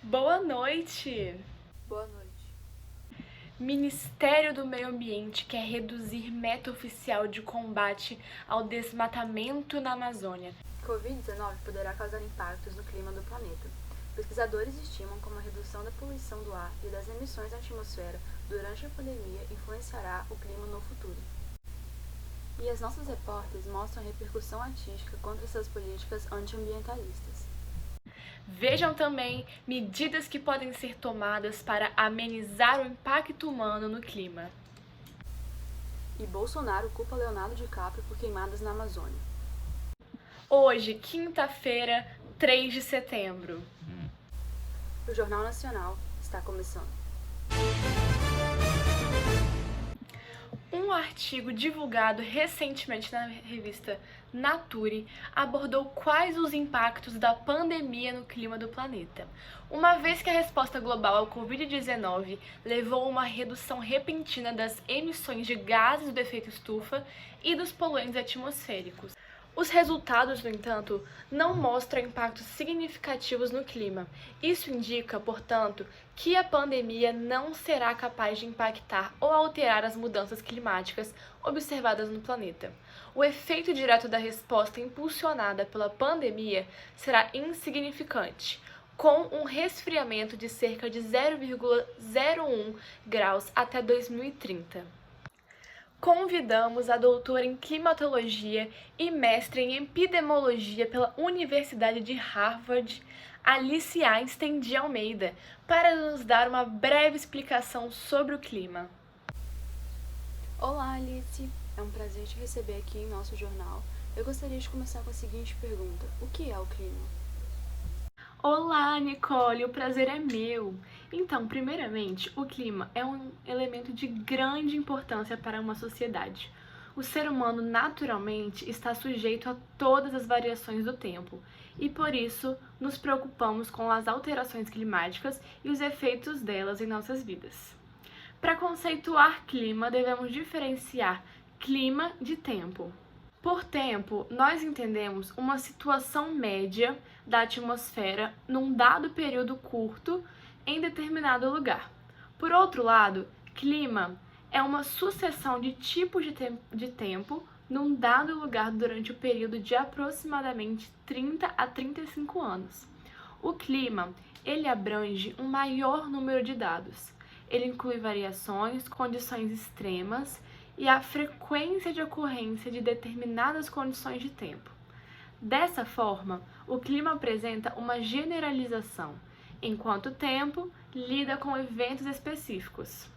Boa noite! Boa noite. Ministério do Meio Ambiente quer reduzir meta oficial de combate ao desmatamento na Amazônia. Covid-19 poderá causar impactos no clima do planeta. Pesquisadores estimam como a redução da poluição do ar e das emissões à atmosfera durante a pandemia influenciará o clima no futuro. E as nossas repórteres mostram a repercussão artística contra essas políticas antiambientalistas. Vejam também medidas que podem ser tomadas para amenizar o impacto humano no clima. E Bolsonaro culpa Leonardo DiCaprio por queimadas na Amazônia. Hoje, quinta-feira, 3 de setembro. O Jornal Nacional está começando. Um artigo divulgado recentemente na revista Nature abordou quais os impactos da pandemia no clima do planeta, uma vez que a resposta global ao Covid-19 levou a uma redução repentina das emissões de gases do efeito estufa e dos poluentes atmosféricos. Os resultados, no entanto, não mostram impactos significativos no clima. Isso indica, portanto, que a pandemia não será capaz de impactar ou alterar as mudanças climáticas observadas no planeta. O efeito direto da resposta impulsionada pela pandemia será insignificante, com um resfriamento de cerca de 0,01 graus até 2030. Convidamos a doutora em climatologia e mestre em epidemiologia pela Universidade de Harvard, Alice Einstein de Almeida, para nos dar uma breve explicação sobre o clima. Olá, Alice. É um prazer te receber aqui em nosso jornal. Eu gostaria de começar com a seguinte pergunta: o que é o clima? Olá, Nicole, o prazer é meu. Então, primeiramente, o clima é um elemento de grande importância para uma sociedade. O ser humano naturalmente está sujeito a todas as variações do tempo e, por isso, nos preocupamos com as alterações climáticas e os efeitos delas em nossas vidas. Para conceituar clima, devemos diferenciar clima de tempo. Por tempo, nós entendemos uma situação média da atmosfera num dado período curto em determinado lugar. Por outro lado, clima é uma sucessão de tipos de tempo num dado lugar durante o período de aproximadamente 30 a 35 anos. O clima, ele abrange um maior número de dados. Ele inclui variações, condições extremas e a frequência de ocorrência de determinadas condições de tempo. Dessa forma, o clima apresenta uma generalização, enquanto o tempo lida com eventos específicos.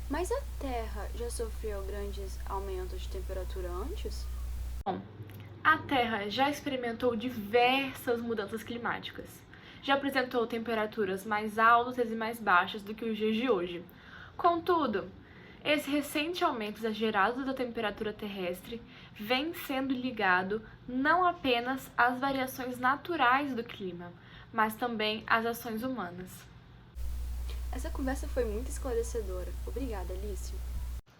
Mas a Terra já sofreu grandes aumentos de temperatura antes? Bom, a Terra já experimentou diversas mudanças climáticas. Já apresentou temperaturas mais altas e mais baixas do que os dias de hoje. Contudo, esse recente aumento exagerado da temperatura terrestre vem sendo ligado não apenas às variações naturais do clima, mas também às ações humanas. Essa conversa foi muito esclarecedora. Obrigada, Alice.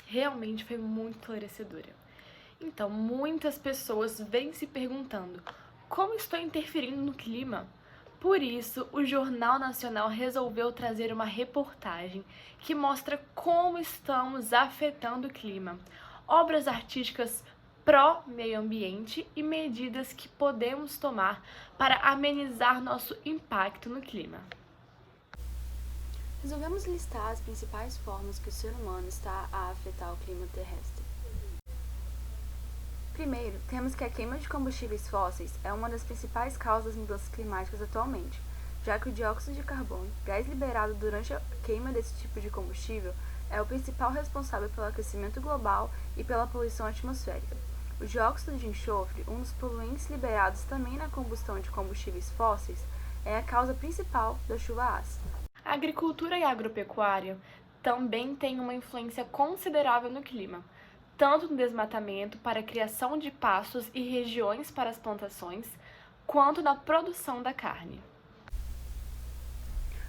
Realmente foi muito esclarecedora. Então, muitas pessoas vêm se perguntando: como estou interferindo no clima? Por isso, o Jornal Nacional resolveu trazer uma reportagem que mostra como estamos afetando o clima, obras artísticas pró-meio ambiente e medidas que podemos tomar para amenizar nosso impacto no clima. Resolvemos listar as principais formas que o ser humano está a afetar o clima terrestre. Primeiro, temos que a queima de combustíveis fósseis é uma das principais causas das mudanças climáticas atualmente, já que o dióxido de carbono, gás liberado durante a queima desse tipo de combustível, é o principal responsável pelo aquecimento global e pela poluição atmosférica. O dióxido de enxofre, um dos poluentes liberados também na combustão de combustíveis fósseis, é a causa principal da chuva ácida. A agricultura e a agropecuária também têm uma influência considerável no clima, tanto no desmatamento para a criação de pastos e regiões para as plantações, quanto na produção da carne.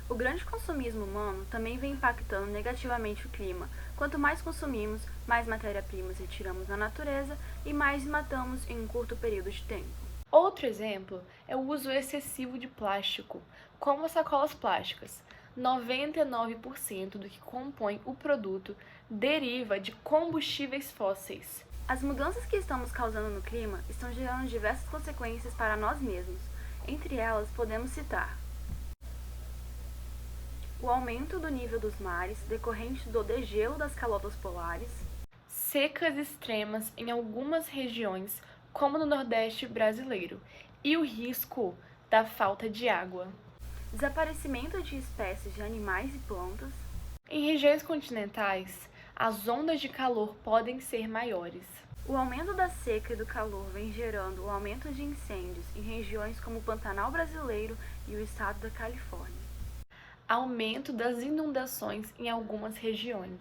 O grande consumismo humano também vem impactando negativamente o clima. Quanto mais consumimos, mais matéria-primas retiramos da natureza e mais matamos em um curto período de tempo. Outro exemplo é o uso excessivo de plástico, como as sacolas plásticas. 99% do que compõe o produto deriva de combustíveis fósseis. As mudanças que estamos causando no clima estão gerando diversas consequências para nós mesmos. Entre elas, podemos citar o aumento do nível dos mares decorrente do degelo das calotas polares, Secas extremas em algumas regiões, como no Nordeste brasileiro, e o risco da falta de água. desaparecimento de espécies de animais e plantas, Em regiões continentais, as ondas de calor podem ser maiores. o aumento da seca e do calor vem gerando o aumento de incêndios em regiões como o Pantanal brasileiro e o estado da Califórnia. Aumento das inundações em algumas regiões.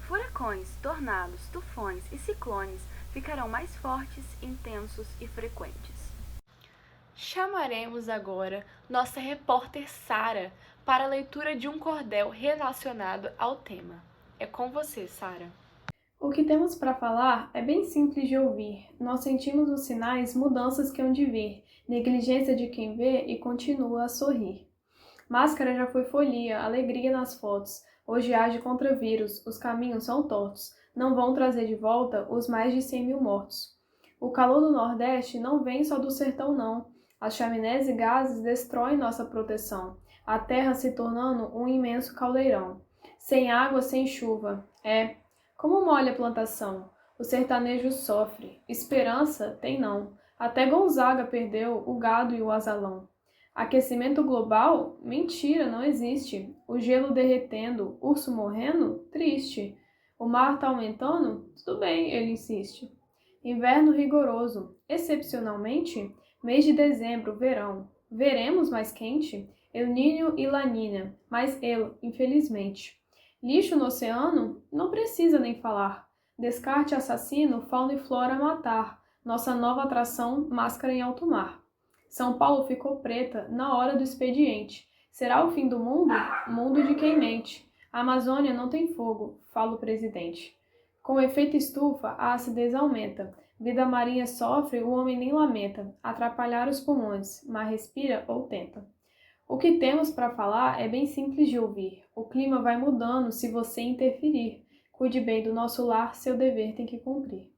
Furacões, tornados, tufões e ciclones ficarão mais fortes, intensos e frequentes. Chamaremos agora nossa repórter Sara para a leitura de um cordel relacionado ao tema. É com você, Sara. O que temos para falar é bem simples de ouvir. Nós sentimos os sinais, mudanças que hão de vir, negligência de quem vê e continua a sorrir. Máscara já foi folia, alegria nas fotos. Hoje age contra vírus, os caminhos são tortos. Não vão trazer de volta os mais de 100 mil mortos. O calor do Nordeste não vem só do sertão, não. As chaminés e gases destroem nossa proteção. A terra se tornando um imenso caldeirão. Sem água, sem chuva. Como molha a plantação? O sertanejo sofre. Esperança tem não. Até Gonzaga perdeu o gado e o asalão. Aquecimento global? Mentira, não existe. O gelo derretendo, urso morrendo? Triste. O mar tá aumentando? Tudo bem, ele insiste. Inverno rigoroso. Excepcionalmente, mês de dezembro, verão. Veremos mais quente? El Niño e La Niña, mas infelizmente. Lixo no oceano? Não precisa nem falar. Descarte assassino, fauna e flora a matar. Nossa nova atração, máscara em alto mar. São Paulo ficou preta na hora do expediente. Será o fim do mundo? Mundo de quem mente. A Amazônia não tem fogo, fala o presidente. Com o efeito estufa, a acidez aumenta. Vida marinha sofre, o homem nem lamenta. Atrapalhar os pulmões, mas respira ou tenta. O que temos para falar é bem simples de ouvir. O clima vai mudando se você interferir. Cuide bem do nosso lar, seu dever tem que cumprir.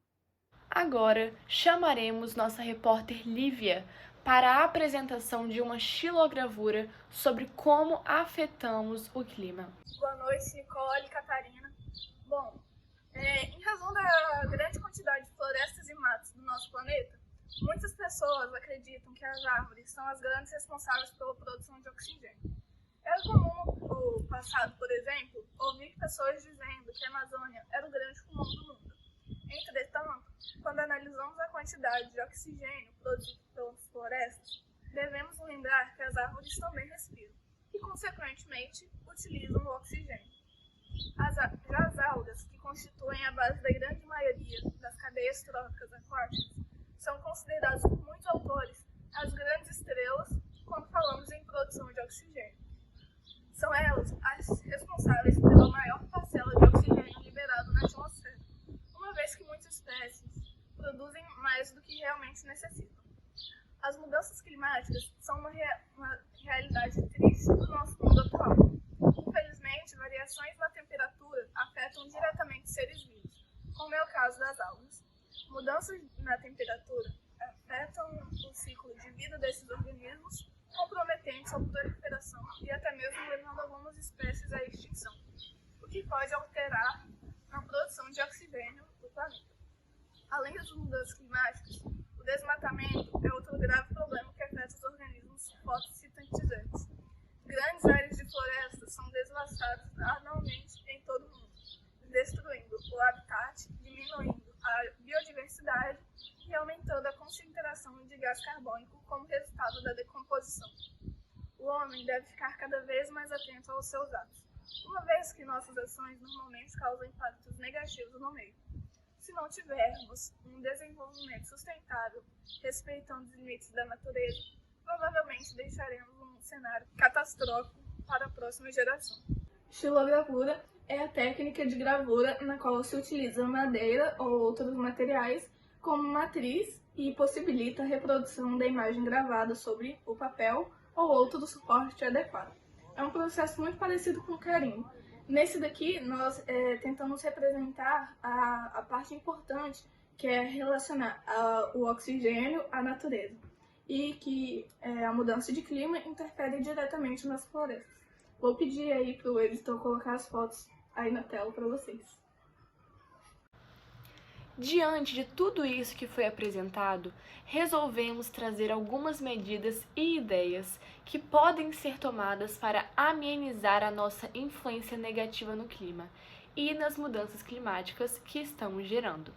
Agora, chamaremos nossa repórter Lívia para a apresentação de uma xilogravura sobre como afetamos o clima. Boa noite, Nicole e Catarina. Bom, em razão da grande quantidade de florestas e matos do nosso planeta, muitas pessoas acreditam que as árvores são as grandes responsáveis pela produção de oxigênio. Era comum no passado, por exemplo, ouvir pessoas dizendo que a Amazônia era o grande pulmão do mundo. Entretanto, quando analisamos a quantidade de oxigênio produzido pelas florestas, devemos lembrar que as árvores também respiram e, consequentemente, utilizam o oxigênio. Já as algas, que constituem a base da grande maioria das cadeias tróficas aquáticas, são consideradas por muitos autores as grandes estrelas quando falamos em produção de oxigênio. São elas as responsáveis pela maior parcela de oxigênio liberado na atmosfera, uma vez que muitas espécies produzem mais do que realmente necessitam. As mudanças climáticas são uma realidade triste do nosso mundo atual. Infelizmente, variações na temperatura afetam diretamente seres vivos, como é o caso das algas. Mudanças na temperatura afetam o ciclo de vida desses organismos, comprometendo sua proliferação e até mesmo levando algumas espécies à extinção, o que pode alterar a produção de oxigênio do planeta. Além das mudanças climáticas, o desmatamento é outro grave problema que afeta os organismos fotossintetizantes. Grandes áreas de florestas são devastadas anualmente em todo o mundo, destruindo o habitat, diminuindo a biodiversidade e aumentando a concentração de gás carbônico como resultado da decomposição. O homem deve ficar cada vez mais atento aos seus atos, uma vez que nossas ações normalmente causam impactos negativos no meio. Se não tivermos um desenvolvimento sustentável, respeitando os limites da natureza, provavelmente deixaremos um cenário catastrófico para a próxima geração. Xilogravura é a técnica de gravura na qual se utiliza madeira ou outros materiais como matriz e possibilita a reprodução da imagem gravada sobre o papel ou outro suporte adequado. É um processo muito parecido com o carimbo. Nesse daqui, nós tentamos representar a parte importante, que é relacionar o oxigênio à natureza, e que a mudança de clima interfere diretamente nas florestas. Vou pedir aí para o editor colocar as fotos aí na tela para vocês. Diante de tudo isso que foi apresentado, resolvemos trazer algumas medidas e ideias que podem ser tomadas para amenizar a nossa influência negativa no clima e nas mudanças climáticas que estamos gerando.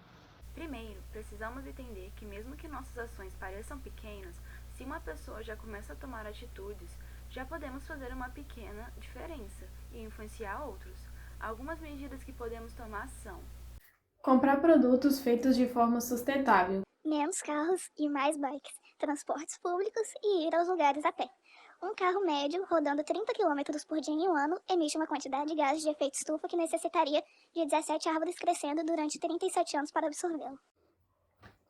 Primeiro, precisamos entender que mesmo que nossas ações pareçam pequenas, se uma pessoa já começa a tomar atitudes, já podemos fazer uma pequena diferença e influenciar outros. Algumas medidas que podemos tomar são: comprar produtos feitos de forma sustentável, menos carros e mais bikes, transportes públicos e ir aos lugares a pé. Um carro médio rodando 30 km por dia em um ano emite uma quantidade de gases de efeito estufa que necessitaria de 17 árvores crescendo durante 37 anos para absorvê-lo.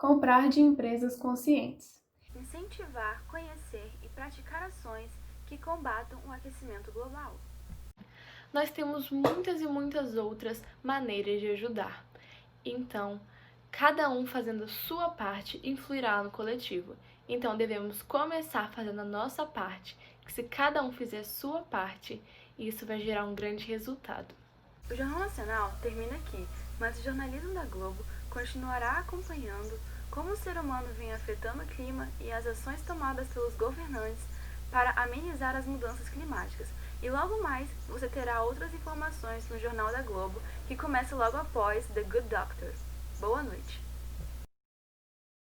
comprar de empresas conscientes, incentivar, conhecer e praticar ações que combatam o aquecimento global. Nós temos muitas e muitas outras maneiras de ajudar. Então, cada um fazendo a sua parte influirá no coletivo. Então, devemos começar fazendo a nossa parte, que se cada um fizer a sua parte, isso vai gerar um grande resultado. O Jornal Nacional termina aqui, mas o jornalismo da Globo continuará acompanhando como o ser humano vem afetando o clima e as ações tomadas pelos governantes para amenizar as mudanças climáticas. E logo mais você terá outras informações no Jornal da Globo, que começa logo após The Good Doctor. Boa noite!